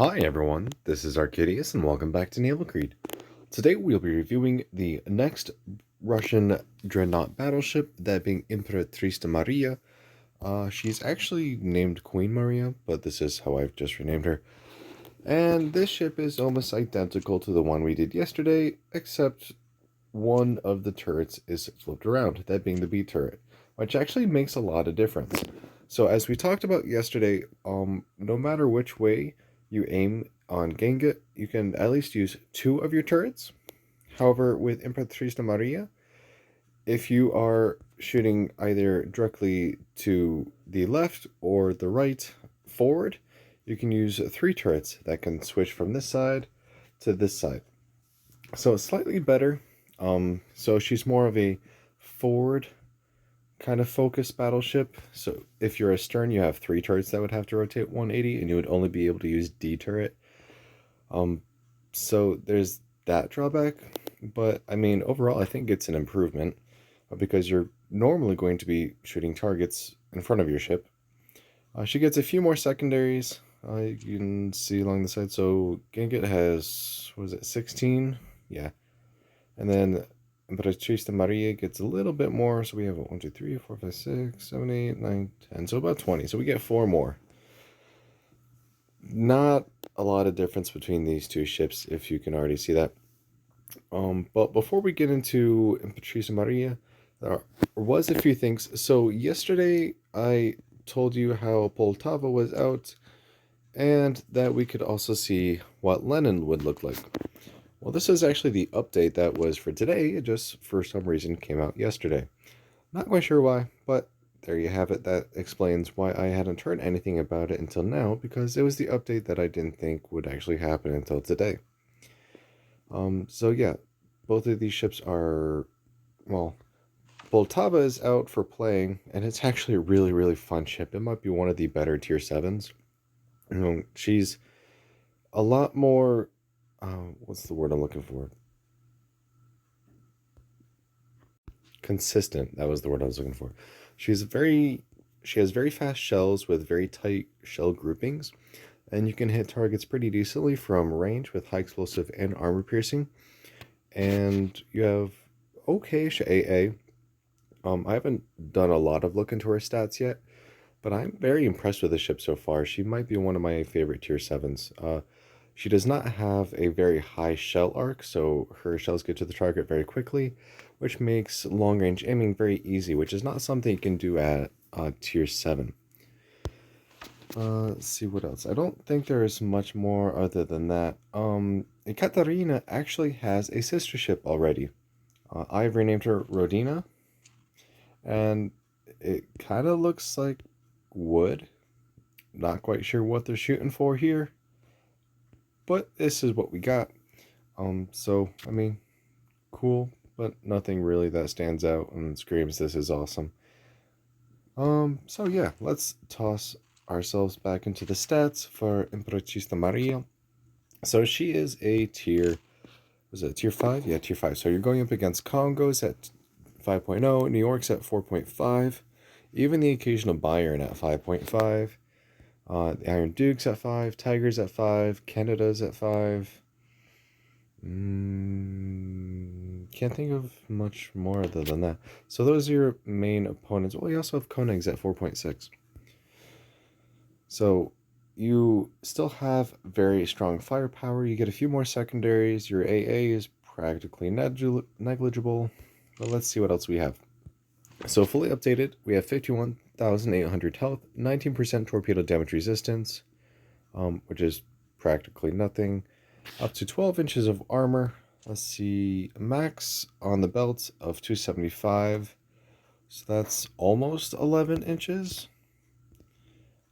Hi everyone, this is Arcadius and welcome back to Naval. Today we'll be reviewing the next Russian dreadnought battleship, that being Imperatrice Mariya. She's actually named Queen Mariya, but this is how I've just renamed her. And this ship is almost identical to the one we did yesterday, except one of the turrets is flipped around, that being the B turret, which actually makes a lot of difference. So as we talked about yesterday, no matter which way you aim on Gangut, you can at least use two of your turrets. However, with Imperatrice Mariya, if you are shooting either directly to the left or the right forward, you can use three turrets that can switch from this side to this side. So it's slightly better. So she's more of a forward kind of focused battleship. So if you're astern, you have three turrets that would have to rotate 180, and you would only be able to use D turret. So there's that drawback. But I mean, overall, I think it's an improvement because you're normally going to be shooting targets in front of your ship. She gets a few more secondaries. You can see along the side. So Gangut has, what is it, 16? Yeah. And then Imperatrice Mariya gets a little bit more. So we have 1, 2, 3, 4, 5, 6, 7, 8, 9, 10. So about 20. So we get 4 more. Not a lot of difference between these two ships, if you can already see that. But before we get into Imperatrice Mariya, there was a few things. So yesterday I told you how Poltava was out, and that we could also see what Lenin would look like. Well, this is actually the update that was for today. It just, for some reason, came out yesterday. Not quite sure why, but there you have it. That explains why I hadn't heard anything about it until now, because it was the update that I didn't think would actually happen until today. So yeah, both of these ships are, well, Poltava is out for playing, and it's actually a really, really fun ship. It might be one of the better tier 7s. She's a lot more, what's the word I'm looking for? Consistent. That was the word I was looking for. She has very fast shells with very tight shell groupings, and you can hit targets pretty decently from range with high explosive and armor piercing. And you have okay-ish AA. I haven't done a lot of look into her stats yet, but I'm very impressed with the ship so far. She might be one of my favorite tier 7s. She does not have a very high shell arc, so her shells get to the target very quickly, which makes long-range aiming very easy, which is not something you can do at tier 7. Let's see what else. I don't think there is much more other than that. Ekaterina actually has a sister ship already. I've renamed her Rodina, and it kind of looks like wood. Not quite sure what they're shooting for here, but this is what we got. So I mean, cool, but nothing really that stands out and screams this is awesome. So yeah, let's toss ourselves back into the stats for Imperatrice Mariya. So she is a tier, was it tier 5? Yeah, tier 5. So you're going up against Congos at 5.0, New York's at 4.5, even the occasional Bayern at 5.5, the Iron Duke's at 5, Tiger's at 5, Canada's at 5. Can't think of much more other than that. So those are your main opponents. Well, you also have Koenig's at 4.6. So you still have very strong firepower. You get a few more secondaries. Your AA is practically negligible. But let's see what else we have. So fully updated, we have 51,800 health, 19% torpedo damage resistance, which is practically nothing. Up to 12 inches of armor. Let's see, max on the belt of 275. So that's almost 11 inches.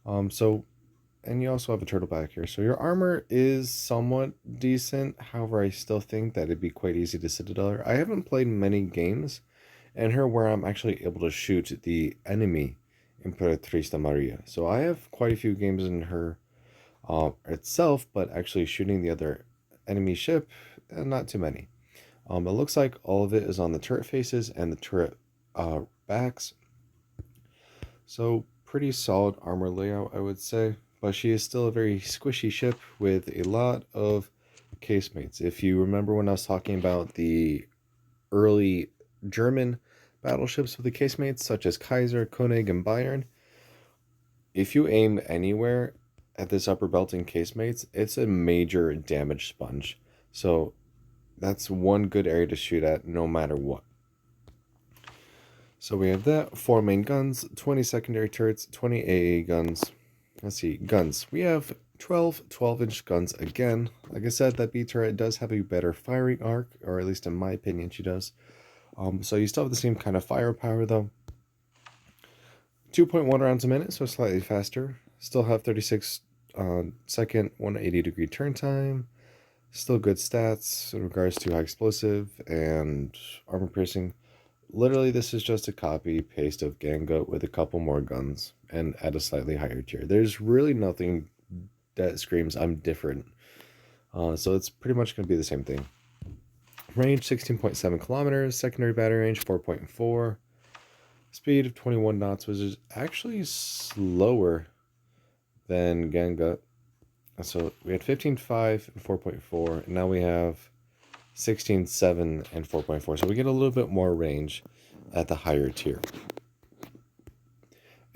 And you also have a turtle back here. So your armor is somewhat decent. However, I still think that it'd be quite easy to Citadel her. I haven't played many games in her where I'm actually able to shoot the enemy Imperatrice Mariya. So I have quite a few games in her itself, but actually shooting the other enemy ship, not too many. It looks like all of it is on the turret faces and the turret backs. So pretty solid armor layout, I would say, but she is still a very squishy ship with a lot of casemates. If you remember when I was talking about the early German battleships with the casemates, such as Kaiser, Koenig, and Bayern, if you aim anywhere at this upper belting casemates, it's a major damage sponge. So that's one good area to shoot at no matter what. So we have that, 4 main guns, 20 secondary turrets, 20 AA guns. Let's see, guns. We have 12 12-inch guns again. Like I said, that B turret does have a better firing arc, or at least in my opinion she does. So you still have the same kind of firepower though. 2.1 rounds a minute, so slightly faster. Still have 36 second 180-degree turn time. Still good stats in regards to high explosive and armor piercing. Literally, this is just a copy paste of Gangut with a couple more guns and at a slightly higher tier. There's really nothing that screams I'm different. So it's pretty much going to be the same thing. Range 16.7 kilometers, secondary battery range 4.4, speed of 21 knots, which is actually slower than Gangut. So we had 15.5 and 4.4, and now we have 16.7 and 4.4. So we get a little bit more range at the higher tier.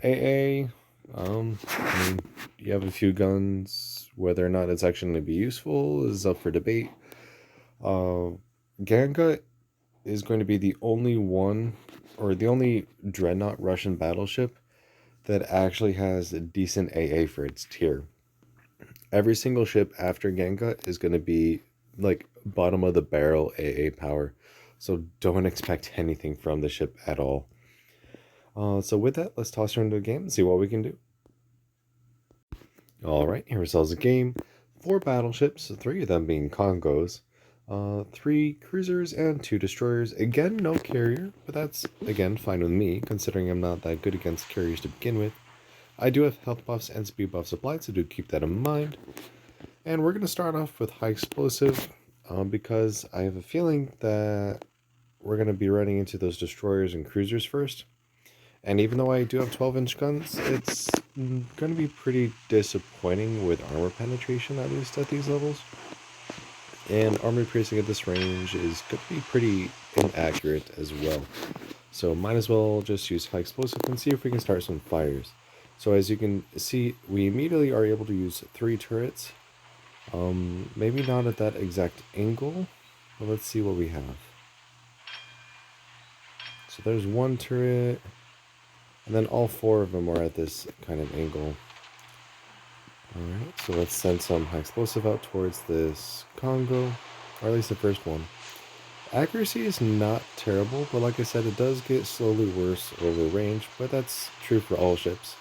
AA, I mean, you have a few guns. Whether or not it's actually going to be useful is up for debate. Gangut is going to be the only one, or the only dreadnought Russian battleship that actually has a decent AA for its tier. Every single ship after Gangut is going to be like bottom of the barrel AA power. So don't expect anything from the ship at all. So with that, let's toss her into a game and see what we can do. Alright, here ourselves a game. 4 battleships, 3 of them being Congos. 3 cruisers and 2 destroyers. Again, no carrier, but that's, again, fine with me, considering I'm not that good against carriers to begin with. I do have health buffs and speed buffs applied, so do keep that in mind. And we're going to start off with high explosive, because I have a feeling that we're going to be running into those destroyers and cruisers first. And even though I do have 12-inch guns, it's going to be pretty disappointing with armor penetration, at least at these levels. And armor piercing at this range is going to be pretty inaccurate as well. So might as well just use high explosive and see if we can start some fires. So as you can see, we immediately are able to use 3 turrets. Maybe not at that exact angle, but let's see what we have. So there's 1 turret, and then all 4 of them are at this kind of angle. Alright, so let's send some high explosive out towards this Congo, or at least the first one. Accuracy is not terrible, but like I said, it does get slowly worse over range, but that's true for all ships.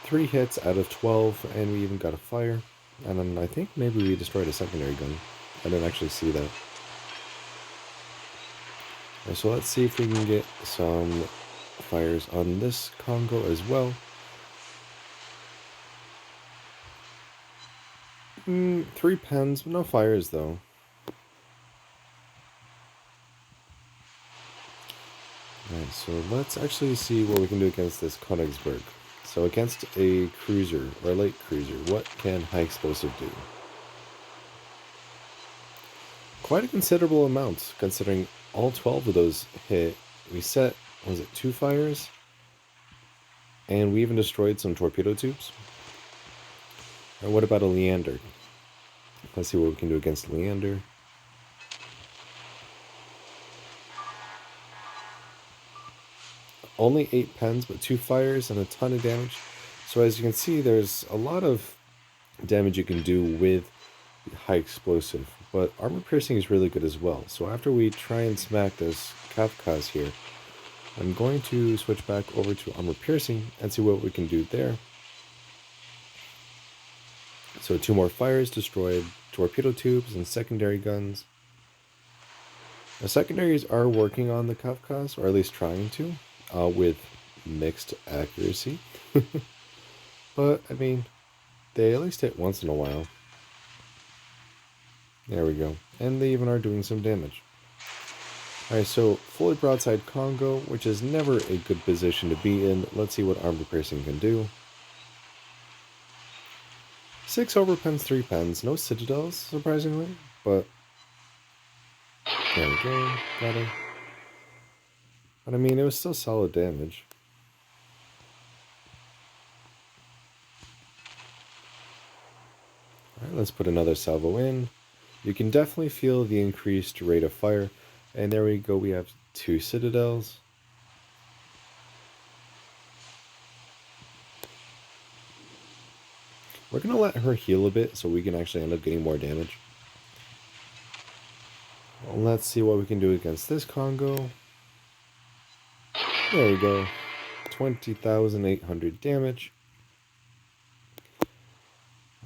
3 hits out of 12, and we even got a fire. And then I think maybe we destroyed a secondary gun. I didn't actually see that. Right, so let's see if we can get some fires on this Congo as well. 3 pens, no fires though. Alright, so let's actually see what we can do against this Königsberg. So against a cruiser, or a light cruiser, what can high explosive do? Quite a considerable amount, considering all 12 of those hit. We set, was it 2 fires? And we even destroyed some torpedo tubes. And what about a Leander? Let's see what we can do against Leander. Only 8 pens, but 2 fires and a ton of damage. So as you can see, there's a lot of damage you can do with high explosive, but armor piercing is really good as well. So after we try and smack this Kafkas here, I'm going to switch back over to armor piercing and see what we can do there. So 2 more fires destroyed, torpedo tubes and secondary guns. The secondaries are working on the Kafkas, or at least trying to. With mixed accuracy. But, I mean, they at least hit once in a while. There we go. And they even are doing some damage. Alright, so fully broadside Congo, which is never a good position to be in. Let's see what armor piercing can do. 6 overpens, 3 pens. No citadels, surprisingly, but there we go. Got her. But I mean, it was still solid damage. Alright, let's put another salvo in. You can definitely feel the increased rate of fire. And there we go, we have 2 citadels. We're going to let her heal a bit so we can actually end up getting more damage. Well, let's see what we can do against this Congo. There we go. 20,800 damage.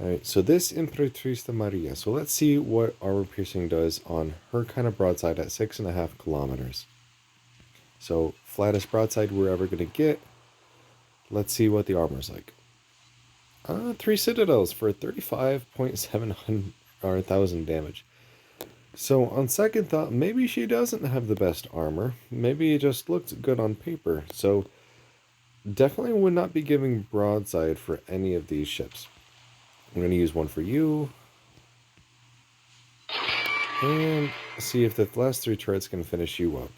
Alright, so this Imperatriz de Maria. So let's see what armor piercing does on her kind of broadside at 6.5 kilometers. So flattest broadside we're ever going to get. Let's see what the armor's like. 3 citadels for 35,700 damage. So on second thought, maybe she doesn't have the best armor. Maybe it just looks good on paper. So definitely would not be giving broadside for any of these ships. I'm going to use one for you. And see if the last 3 turrets can finish you up.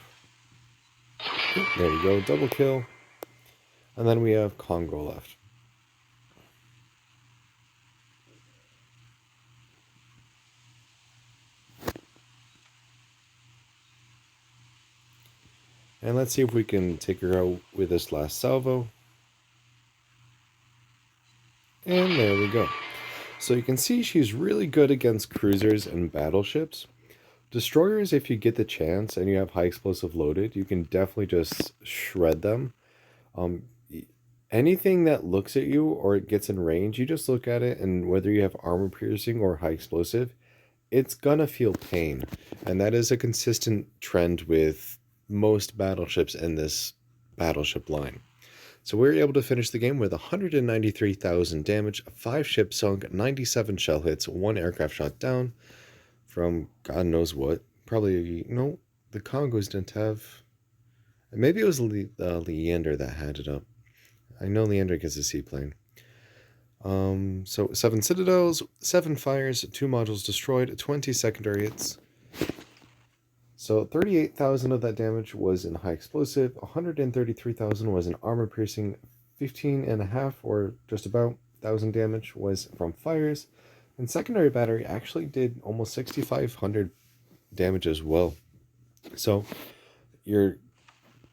There we go, double kill. And then we have Congo left. And let's see if we can take her out with this last salvo. And there we go. So you can see she's really good against cruisers and battleships. Destroyers, if you get the chance and you have high explosive loaded, you can definitely just shred them. Anything that looks at you or it gets in range, you just look at it, and whether you have armor piercing or high explosive, it's gonna feel pain. And that is a consistent trend with most battleships in this battleship line. So we were able to finish the game with 193,000 damage, 5 ships sunk, 97 shell hits, 1 aircraft shot down from God knows what. Probably, no, the Congos didn't have... Maybe it was Leander that had it up. I know Leander gets a seaplane. So 7 citadels, 7 fires, 2 modules destroyed, 20 secondary hits. So 38,000 of that damage was in high explosive, 133,000 was in armor piercing, 15.5 or just about 1,000 damage was from fires, and secondary battery actually did almost 6,500 damage as well. So your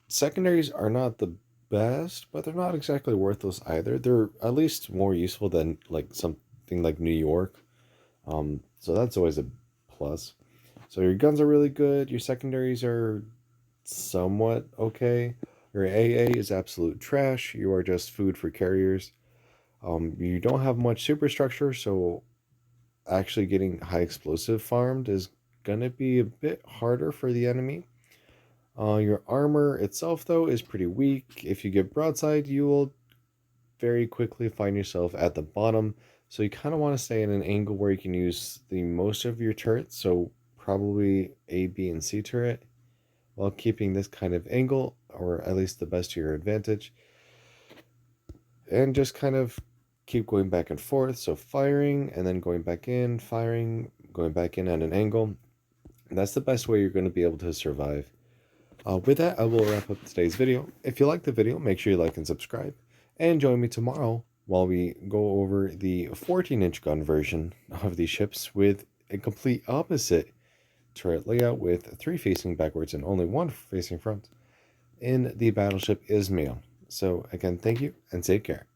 secondaries are not the best, but they're not exactly worthless either. They're at least more useful than like something like New York. So that's always a plus. So your guns are really good. Your secondaries are somewhat okay. Your AA is absolute trash. You are just food for carriers. You don't have much superstructure, so actually getting high explosive farmed is gonna be a bit harder for the enemy. Your armor itself, though, is pretty weak. If you get broadside, you will very quickly find yourself at the bottom. So you kind of want to stay in an angle where you can use the most of your turrets. So probably A, B, and C turret, while keeping this kind of angle, or at least the best to your advantage. And just kind of keep going back and forth. So firing, and then going back in, firing, going back in at an angle. And that's the best way you're going to be able to survive. With that, I will wrap up today's video. If you like the video, make sure you like and subscribe. And join me tomorrow while we go over the 14-inch gun version of these ships with a complete opposite turret layout with 3 facing backwards and only 1 facing front in the battleship Ismail. So again, thank you and take care.